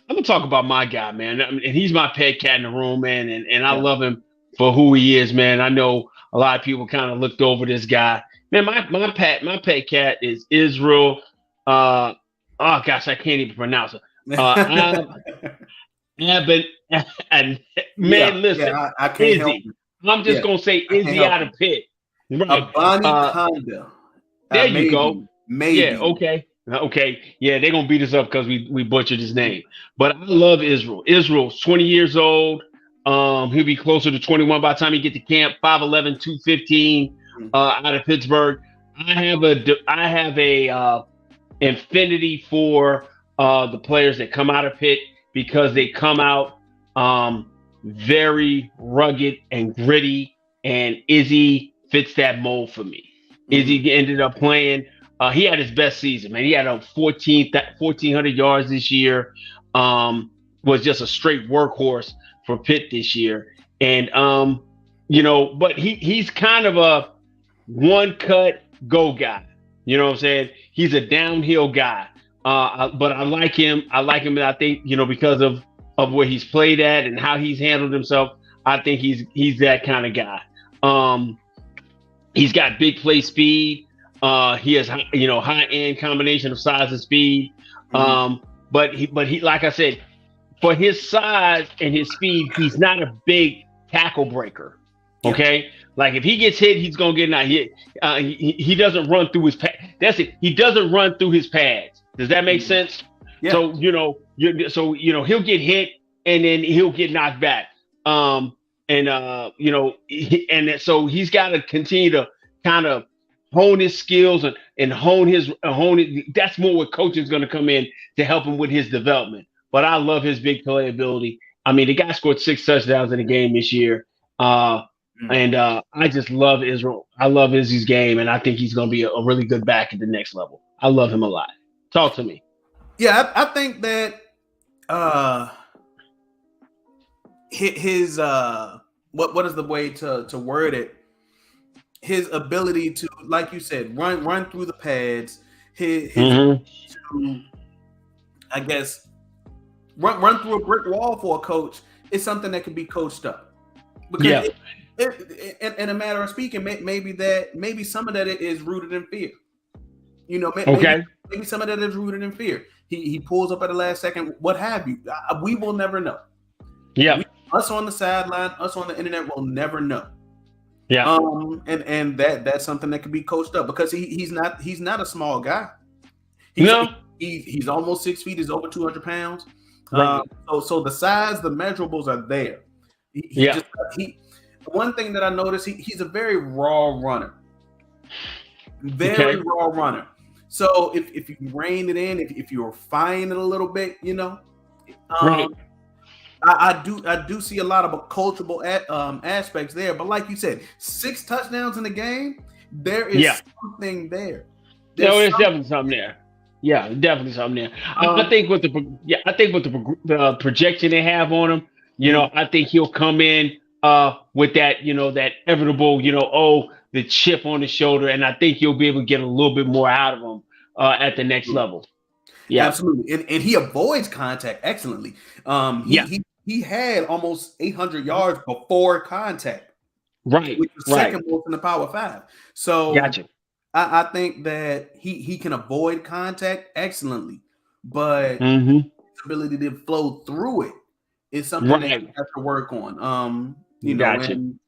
Speaker 2: gonna talk about my guy, man. I mean, and he's my pet cat in the room, man, and I
Speaker 1: Yeah.
Speaker 2: love him for who he is, man. I know a lot of people kind of looked over this guy. Man, my pet cat is Israel. Oh gosh, I can't even pronounce it. Ab, and
Speaker 1: Yeah.
Speaker 2: man, listen,
Speaker 1: Yeah. I can't help
Speaker 2: Izzy.
Speaker 1: it.
Speaker 2: I'm just
Speaker 1: Yeah.
Speaker 2: gonna say
Speaker 1: I can't
Speaker 2: Izzy
Speaker 1: help
Speaker 2: out
Speaker 1: it.
Speaker 2: of Pitt. Right.
Speaker 1: Abani Conda.
Speaker 2: There you go.
Speaker 1: Maybe.
Speaker 2: Yeah,
Speaker 1: Maybe.
Speaker 2: okay. Okay. Yeah, they're gonna beat us up because we butchered his name. But I love Israel. Israel's 20 years old. He'll be closer to 21 by the time he get to camp. 5'11", 215, out of Pittsburgh. I have a infinity for the players that come out of Pitt because they come out very rugged and gritty, and Izzy fits that mold for me. Izzy ended up playing. He had his best season, man. He had a 1,400 yards this year. Was just a straight workhorse for Pitt this year, and but he's kind of a one cut go guy. You know what I'm saying? He's a downhill guy. But I like him. I like him, and I think because of where he's played at and how he's handled himself, I think he's that kind of guy. He's got big play speed. He has high end combination of size and speed. But he like I said, for his size and his speed, he's not a big tackle breaker. Okay, like if he gets hit, he's gonna get not hit. He doesn't run through his pad. That's it. He doesn't run through his pads. Does that make sense?
Speaker 1: Yeah.
Speaker 2: So he'll get hit and then he'll get knocked back. So he's got to continue to kind of hone his skills and hone it. That's more what coaching is going to come in to help him with his development. But I love his big playability. I mean, the guy scored 6 touchdowns in the game this year. And I just love Israel. I love Izzy's game, and I think he's going to be a really good back at the next level. I love him a lot. Talk to me.
Speaker 1: Yeah, I think that his what is the way to word it? His ability to, like you said, run through the pads. His to, I guess, run through a brick wall for a coach is something that can be coached up. Because in a matter of speaking, maybe some of that is rooted in fear. Maybe some of that is rooted in fear. He pulls up at the last second, what have you. We will never know.
Speaker 2: Yeah.
Speaker 1: Us on the sideline, us on the internet will never know.
Speaker 2: Yeah.
Speaker 1: And that's something that can be coached up because he's not a small guy. He's almost 6 feet. He's over 200 pounds.
Speaker 2: Right.
Speaker 1: So the size, the measurables are there. One thing that I noticed, he's a very raw runner. Raw runner. So if you rein it in, if you refine it a little bit,
Speaker 2: right.
Speaker 1: I do see a lot of coachable aspects there. But like you said, 6 touchdowns in the game, there is something there.
Speaker 2: There's definitely something there. Yeah, definitely something there. I think with the projection they have on him, I think he'll come in with that, that inevitable, the chip on the shoulder, and I think you'll be able to get a little bit more out of him at the next level. Yeah,
Speaker 1: Absolutely, and he avoids contact excellently.
Speaker 2: yeah,
Speaker 1: He had almost 800 yards before contact,
Speaker 2: right,
Speaker 1: which was
Speaker 2: right.
Speaker 1: second most in the Power Five. So
Speaker 2: Gotcha.
Speaker 1: I think that he can avoid contact excellently, but
Speaker 2: Mm-hmm.
Speaker 1: his ability to flow through it is something that he
Speaker 2: Right.
Speaker 1: has to work on.
Speaker 2: Gotcha.
Speaker 1: And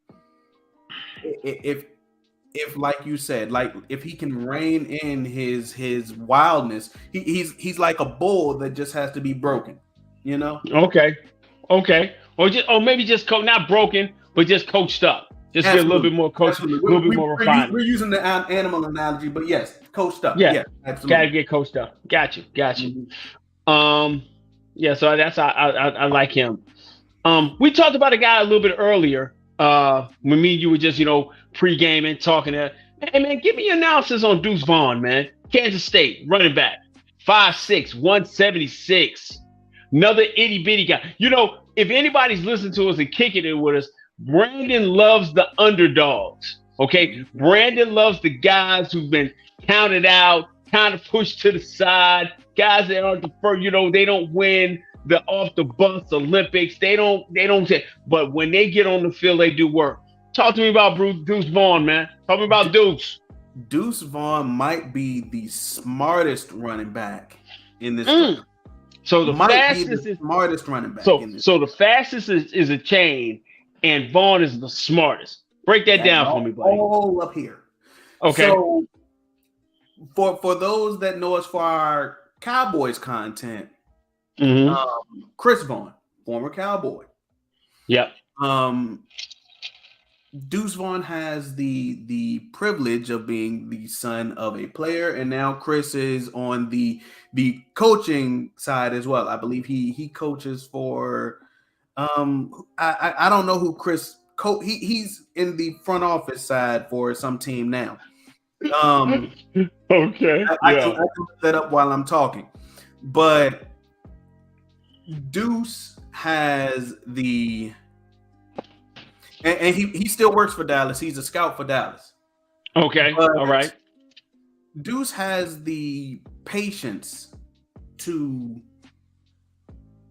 Speaker 1: if like you said, like if he can rein in his wildness, he's like a bull that just has to be broken, you know.
Speaker 2: Okay. Okay. Or maybe just not broken, but just coached up. Just get a little
Speaker 1: Absolutely,
Speaker 2: bit more coached, a
Speaker 1: absolutely.
Speaker 2: little bit more refined.
Speaker 1: We're using the animal analogy, but yes, coached up.
Speaker 2: Yeah.
Speaker 1: Yeah,
Speaker 2: Gotta
Speaker 1: absolutely.
Speaker 2: get coached up. Got you.
Speaker 1: Mhm.
Speaker 2: Yeah. So that's I like him. We talked about a guy a little bit earlier. When me and you were just pre-gaming, talking to. Hey man, give me your analysis on Deuce Vaughn, man. Kansas State running back, 5'6", 176. Another itty bitty guy. If anybody's listening to us and kicking it with us, Brandon loves the underdogs. Okay, Brandon loves the guys who've been counted out, kind of pushed to the side, guys that aren't the first. They don't win the off the bus Olympics. They don't. But when they get on the field, they do work. Talk to me about Deuce Vaughn, man. Talk to me about Deuce.
Speaker 1: Deuce Vaughn might be the smartest running back in this draft.
Speaker 2: So the
Speaker 1: Might be
Speaker 2: fastest
Speaker 1: the
Speaker 2: is
Speaker 1: smartest running back
Speaker 2: so
Speaker 1: in this.
Speaker 2: so the fastest is a chain, and Vaughn is the smartest. Break that down for me, buddy.
Speaker 1: All up here.
Speaker 2: Okay.
Speaker 1: So for those that know us for our Cowboys content, Chris Vaughn, former Cowboy.
Speaker 2: Yep.
Speaker 1: Deuce Vaughn has the privilege of being the son of a player, and now Chris is on the coaching side as well. I believe he coaches for I don't know who Chris he's in the front office side for some team now.
Speaker 2: Okay.
Speaker 1: I can look that up while I'm talking, but Deuce has and he still works for Dallas. He's a scout for Dallas.
Speaker 2: Okay.
Speaker 1: But
Speaker 2: all right.
Speaker 1: Deuce has the patience to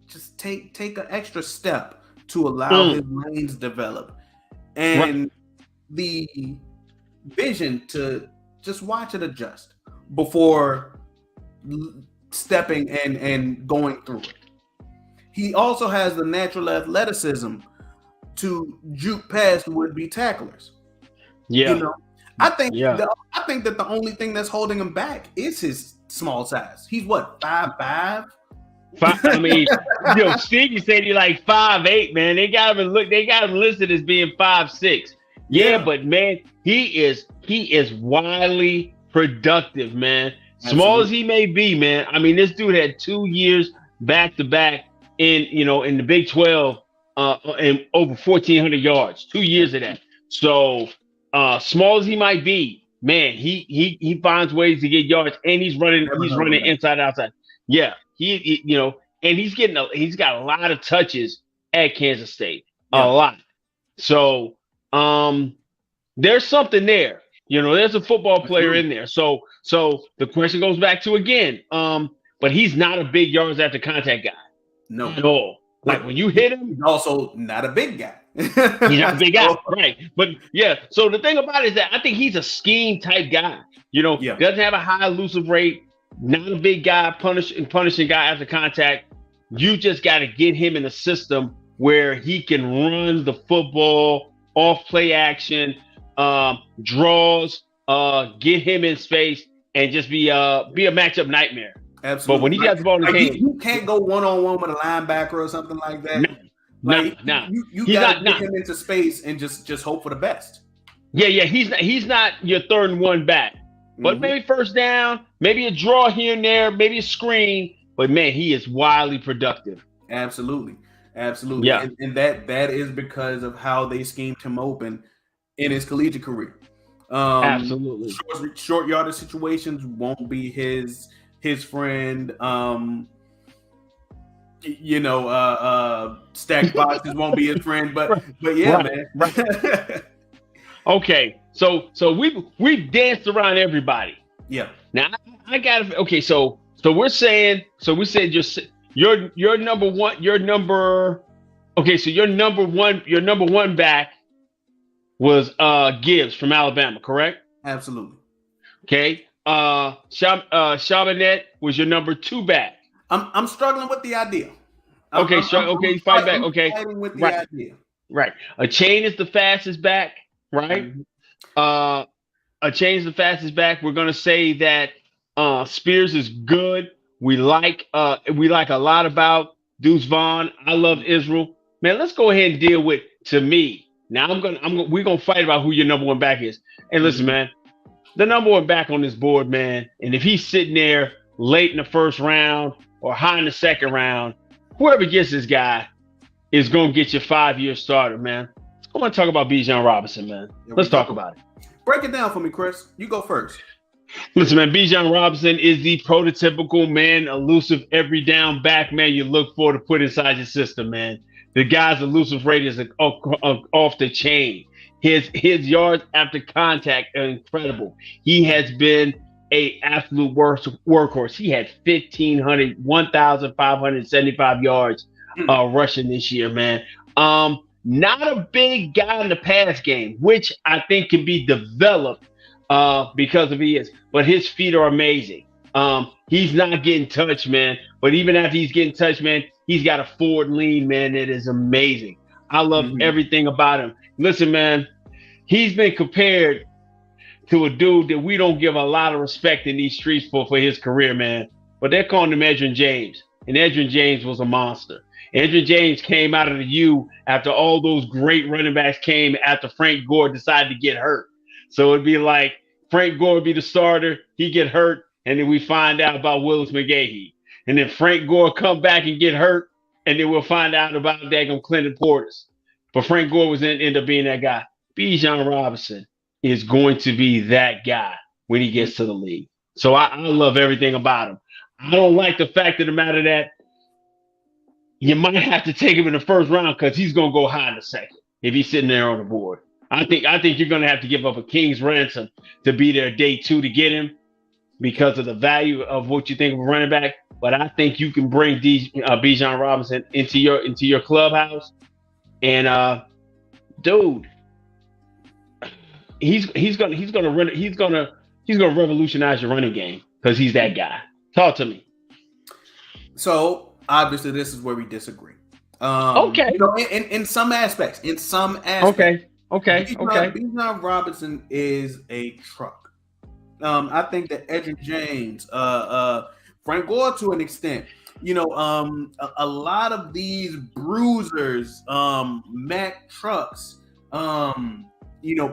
Speaker 1: just take an extra step to allow his lanes develop, and the vision to just watch it adjust before stepping and going through it. He also has the natural athleticism to juke past would-be tacklers.
Speaker 2: Yeah.
Speaker 1: I think that the only thing that's holding him back is his small size. He's what, 5'5"?
Speaker 2: I mean, Stevie said he's like 5'8", man. They got him listed as being 5'6". Yeah, but man, he is wildly productive, man.
Speaker 1: Absolutely.
Speaker 2: Small as he may be, man. I mean, this dude had 2 years back to back in the Big 12 and over 1,400 yards. 2 years of that. So small as he might be, man, he finds ways to get yards, and he's running inside outside. Yeah, and he's got a lot of touches at Kansas State, a lot. So there's something there. There's a football player in there. So the question goes back to again, but he's not a big yards after contact guy.
Speaker 1: No,
Speaker 2: at all. Like when you hit him,
Speaker 1: he's also not a big guy.
Speaker 2: He's not a big guy, right? But yeah. So the thing about it is that I think he's a scheme type guy. Doesn't have a high elusive rate. Not a big guy, punishing guy after contact. You just got to get him in a system where he can run the football off play action, draws, get him in space, and just be a matchup nightmare.
Speaker 1: Absolutely.
Speaker 2: But when he got the ball in the game,
Speaker 1: you can't go one-on-one with a linebacker or something like that.
Speaker 2: No.
Speaker 1: You got to get him into space and just hope for the best.
Speaker 2: Yeah. He's not your 3rd and 1 back. But maybe first down, maybe a draw here and there, maybe a screen. But man, he is wildly productive.
Speaker 1: Absolutely.
Speaker 2: Yeah.
Speaker 1: And that is because of how they schemed him open in his collegiate career.
Speaker 2: Absolutely.
Speaker 1: Short yardage situations won't be his friend. stacked boxes won't be his friend, but yeah,
Speaker 2: Right,
Speaker 1: man.
Speaker 2: right. Okay, so we've danced around everybody.
Speaker 1: Yeah,
Speaker 2: Now I got to okay. So we're saying we said your number one your number okay. So your number one back was Gibbs from Alabama, correct?
Speaker 1: absolutely.
Speaker 2: Okay. Chabanet was your number two back.
Speaker 1: I'm struggling with the idea.
Speaker 2: Okay, okay, fight back.
Speaker 1: I'm
Speaker 2: Okay,
Speaker 1: fighting with the
Speaker 2: right,
Speaker 1: idea.
Speaker 2: right. A chain is the fastest back, right?
Speaker 1: Mhm.
Speaker 2: Uh, a chain is the fastest back. We're gonna say that Spears is good. We like a lot about Deuce Vaughn. I love Israel. Man, let's go ahead and deal with to me. Now we're gonna fight about who your number one back is. And listen,
Speaker 1: Mhm.
Speaker 2: man, the number one back on this board, man. And if he's sitting there late in the first round or high in the second round, whoever gets this guy is going to get your 5-year starter, man. I want to talk about Bijan Robinson, man.
Speaker 1: There we
Speaker 2: Let's
Speaker 1: go.
Speaker 2: talk about it.
Speaker 1: Break it down for me, Chris. You go first.
Speaker 2: Listen, man, Bijan Robinson is the prototypical, man, elusive every down back, man, you look for to put inside your system, man. The guy's elusive rate is off the chain. His yards after contact are incredible. He has been a absolute workhorse. He had 1,575 yards rushing this year, man. Not a big guy in the pass game, which I think can be developed because of he is, but his feet are amazing. He's not getting touched, man. But even after he's getting touched, man, he's got a forward lean, man. That is amazing. I love everything about him. Listen, man, he's been compared to a dude that we don't give a lot of respect in these streets for his career, man. But they're calling him Edgerrin James, and Edgerrin James was a monster. Edgerrin James came out of the U after all those great running backs came after Frank Gore decided to get hurt. So it'd be like Frank Gore would be the starter, he get hurt, and then we find out about Willis McGahee. And then Frank Gore come back and get hurt, and then we'll find out about daggum Clinton Portis. But Frank Gore was end up being that guy. Bijan Robinson is going to be that guy when he gets to the league. So I love everything about him. I don't like the fact of the matter that you might have to take him in the first round because he's going to go high in the second if he's sitting there on the board. I think you're going to have to give up a king's ransom to be there day two to get him because of the value of what you think of a running back. But I think you can bring Bijan Robinson into your clubhouse, and dude, he's gonna revolutionize your running game because he's that guy. Talk to me.
Speaker 1: So obviously, this is where we disagree.
Speaker 2: Okay.
Speaker 1: In some aspects.
Speaker 2: Okay.
Speaker 1: Bijan Robinson is a truck. I think that Edgerrin James, Frank Gore to an extent, a lot of these bruisers, Mack trucks,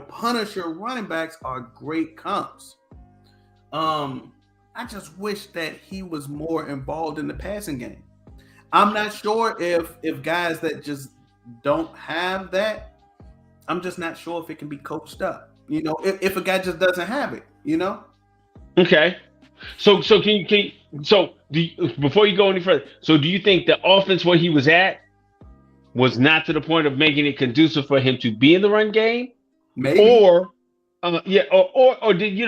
Speaker 1: Punisher running backs are great comps. I just wish that he was more involved in the passing game. I'm not sure if guys that just don't have that, I'm just not sure if it can be coached up. If a guy just doesn't have it,
Speaker 2: Okay. So before you go any further, so do you think the offense where he was at was not to the point of making it conducive for him to be in the run game?
Speaker 1: Maybe.
Speaker 2: Or did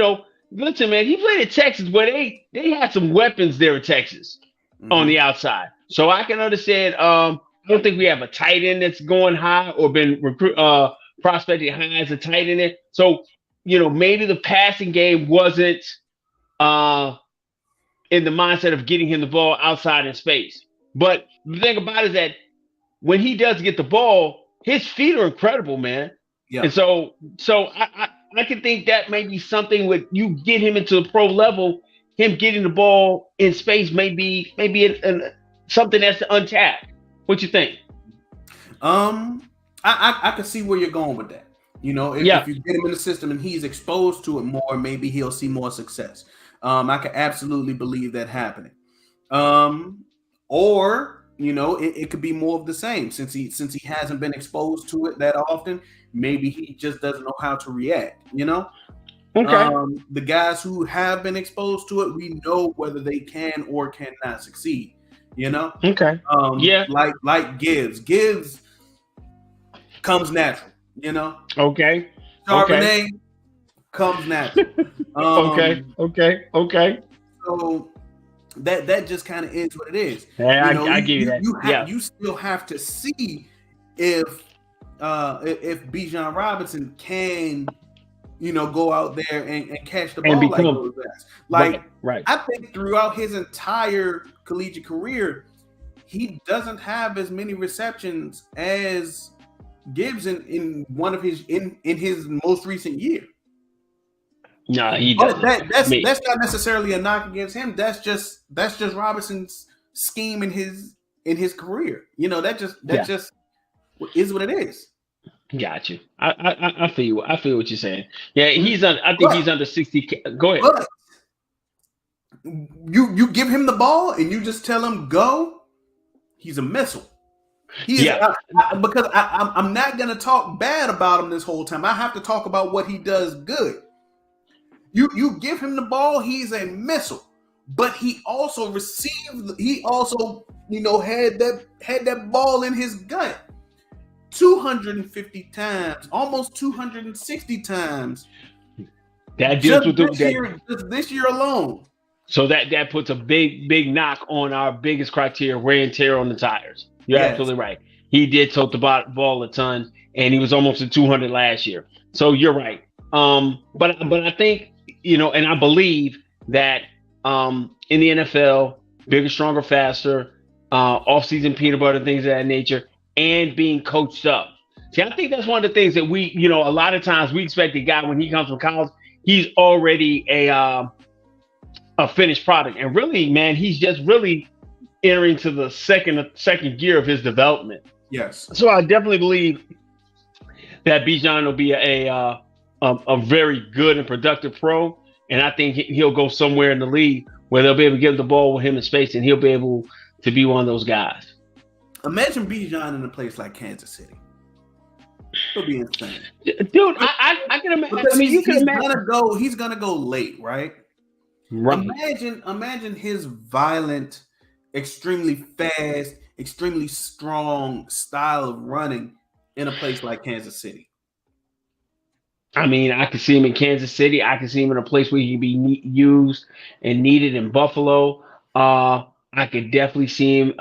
Speaker 2: listen, man, he played at Texas where they had some weapons there at Texas on the outside. So I can understand. I don't think we have a tight end that's going high or been prospected high as a tight end there. So, maybe the passing game wasn't in the mindset of getting him the ball outside in space. But the thing about it is that when he does get the ball, his feet are incredible, man.
Speaker 1: Yeah.
Speaker 2: And so I can think that may be something with you get him into the pro level, him getting the ball in space may be something that's untapped. What you think?
Speaker 1: I can see where you're going with that. If you get him in the system and he's exposed to it more, maybe he'll see more success. I can absolutely believe that happening. Or it could be more of the same since he hasn't been exposed to it that often. Maybe he just doesn't know how to react.
Speaker 2: Okay.
Speaker 1: The guys who have been exposed to it, we know whether they can or cannot succeed. You know,
Speaker 2: Okay. Yeah.
Speaker 1: like Gibbs comes natural. You know,
Speaker 2: Okay. Okay.
Speaker 1: Charbonnet comes natural.
Speaker 2: Okay. Okay.
Speaker 1: So that just kind of is what it is.
Speaker 2: Yeah,
Speaker 1: You know,
Speaker 2: I give you that. Yeah.
Speaker 1: you still have to see if Bijan Robinson can, you know, go out there and catch the
Speaker 2: And
Speaker 1: ball like
Speaker 2: become
Speaker 1: those guys. Like
Speaker 2: right.
Speaker 1: I think throughout his entire collegiate career, he doesn't have as many receptions as Gibbs in one of his in his most recent year.
Speaker 2: No, he
Speaker 1: But
Speaker 2: doesn't.
Speaker 1: that's not necessarily a knock against him. That's just Robinson's scheme in his career. You know, that just is what it is.
Speaker 2: Got you. I feel you. I feel what you're saying. Yeah, I think he's under 60. Go ahead.
Speaker 1: But you give him the ball and you just tell him go. He's a missile. Because I'm not gonna talk bad about him this whole time. I have to talk about what he does good. You give him the ball, he's a missile. But he also you know, had that ball in his gut 250 times, almost 260 times.
Speaker 2: That deals with
Speaker 1: just this year alone.
Speaker 2: So that puts a big knock on our biggest criteria, wear and tear on the tires. You're absolutely right. He did tote the ball a ton, and he was almost at 200 last year. So you're right. But I think, you know, and I believe that in the NFL, bigger, stronger, faster, off-season peanut butter, things of that nature, and being coached up. See, I think that's one of the things that we, you know, a lot of times we expect a guy when he comes from college, he's already a finished product. And really, man, he's just really entering to the second gear of his development.
Speaker 1: Yes.
Speaker 2: So I definitely believe that Bijan will be a very good and productive pro, and I think he'll go somewhere in the league where they'll be able to give the ball with him in space, and he'll be able to be one of those guys.
Speaker 1: Imagine Bijan in a place like Kansas City. It'll be insane,
Speaker 2: dude. I can imagine. I mean, you can imagine.
Speaker 1: He's gonna go late, right?
Speaker 2: Right.
Speaker 1: Imagine his violent, extremely fast, extremely strong style of running in a place like Kansas City.
Speaker 2: I mean, I could see him in Kansas City. I could see him in a place where he can be used and needed in Buffalo. I could definitely see him,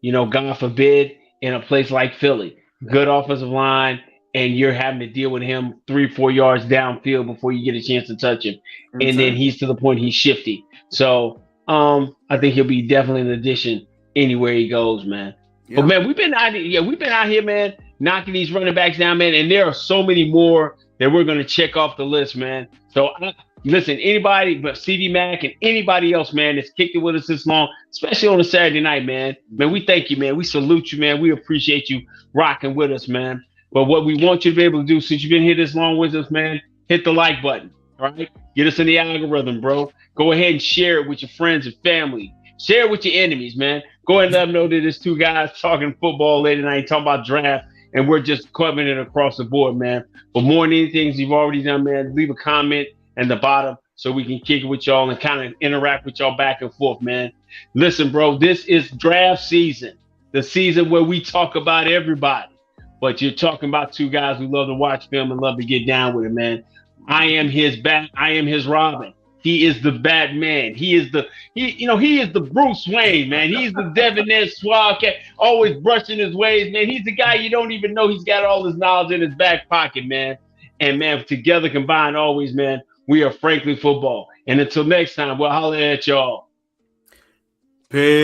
Speaker 2: you know, God forbid, in a place like Philly. Good offensive line, and you're having to deal with him 3-4 yards downfield before you get a chance to touch him. Mm-hmm. And then he's to the point he's shifty. So I think he'll be definitely an addition anywhere he goes, man. Yeah. But man, we've been out here, man, knocking these running backs down, man. And there are so many more that we're going to check off the list, man. So listen, anybody but CD Mac and anybody else, man, that's kicked it with us this long, especially on a Saturday night, man. Man, we thank you, man. We salute you, man. We appreciate you rocking with us, man. But what we want you to be able to do, since you've been here this long with us, man, hit the like button, all right? Get us in the algorithm, bro. Go ahead and share it with your friends and family. Share it with your enemies, man. Go ahead and let them know that there's two guys talking football late at night, talking about draft, and we're just covering it across the board, man. But more than anything you've already done, man, leave a comment at the bottom so we can kick it with y'all and kind of interact with y'all back and forth, man. Listen, bro, this is draft season, the season where we talk about everybody. But you're talking about two guys who love to watch film and love to get down with it, man. I am his Robin. He is the Batman. He is the Bruce Wayne, man. He's the debonair suave cat, always brushing his ways, man. He's the guy you don't even know he's got all his knowledge in his back pocket, man. And man, together combined always, man, we are Frankly Football. And until next time, we'll holler at y'all.
Speaker 1: Peace.